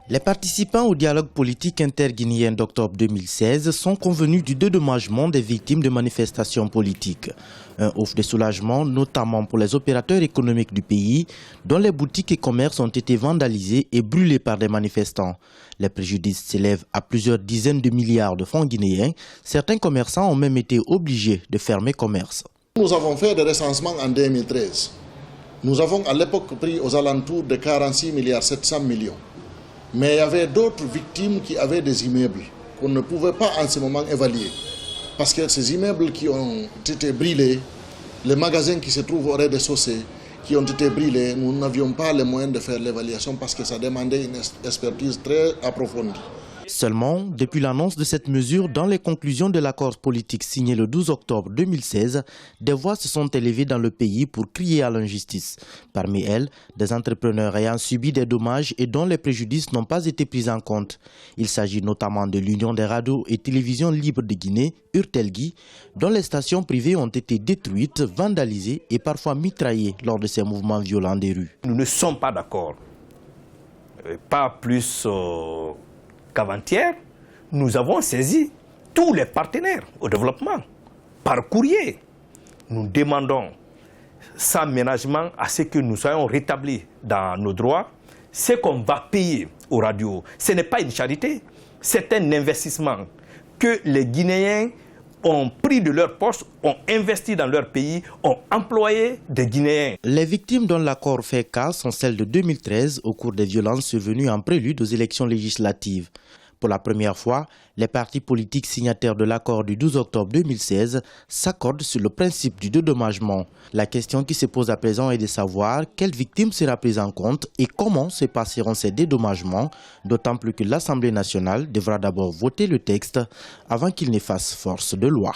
Les participants au dialogue politique interguinéen d'octobre 2016 sont convenus du dédommagement des victimes de manifestations politiques. Un ouf de soulagement, notamment pour les opérateurs économiques du pays, dont les boutiques et commerces ont été vandalisés et brûlés par des manifestants. Les préjudices s'élèvent à plusieurs dizaines de milliards de francs guinéens. Certains commerçants ont même été obligés de fermer commerce. Nous avons fait des recensements en 2013. Nous avons à l'époque pris aux alentours de 46 milliards 700 millions. Mais il y avait d'autres victimes qui avaient des immeubles qu'on ne pouvait pas en ce moment évaluer. Parce que ces immeubles qui ont été brûlés, les magasins qui se trouvent au rez-de-chaussée qui ont été brûlés, nous n'avions pas les moyens de faire l'évaluation parce que ça demandait une expertise très approfondie. Seulement, depuis l'annonce de cette mesure dans les conclusions de l'accord politique signé le 12 octobre 2016, des voix se sont élevées dans le pays pour crier à l'injustice. Parmi elles, des entrepreneurs ayant subi des dommages et dont les préjudices n'ont pas été pris en compte. Il s'agit notamment de l'Union des radios et télévisions libres de Guinée, Urtelgui, dont les stations privées ont été détruites, vandalisées et parfois mitraillées lors de ces mouvements violents des rues. Nous ne sommes pas d'accord. Pas plus qu'avant-hier, nous avons saisi tous les partenaires au développement par courrier. Nous demandons sans ménagement à ce que nous soyons rétablis dans nos droits. Ce qu'on va payer aux radios, ce n'est pas une charité, c'est un investissement que les Guinéens ont pris de leur poche, ont investi dans leur pays, ont employé des Guinéens. Les victimes dont l'accord fait cas sont celles de 2013 au cours des violences survenues en prélude aux élections législatives. Pour la première fois, les partis politiques signataires de l'accord du 12 octobre 2016 s'accordent sur le principe du dédommagement. La question qui se pose à présent est de savoir quelle victime sera prise en compte et comment se passeront ces dédommagements, d'autant plus que l'Assemblée nationale devra d'abord voter le texte avant qu'il ne fasse force de loi.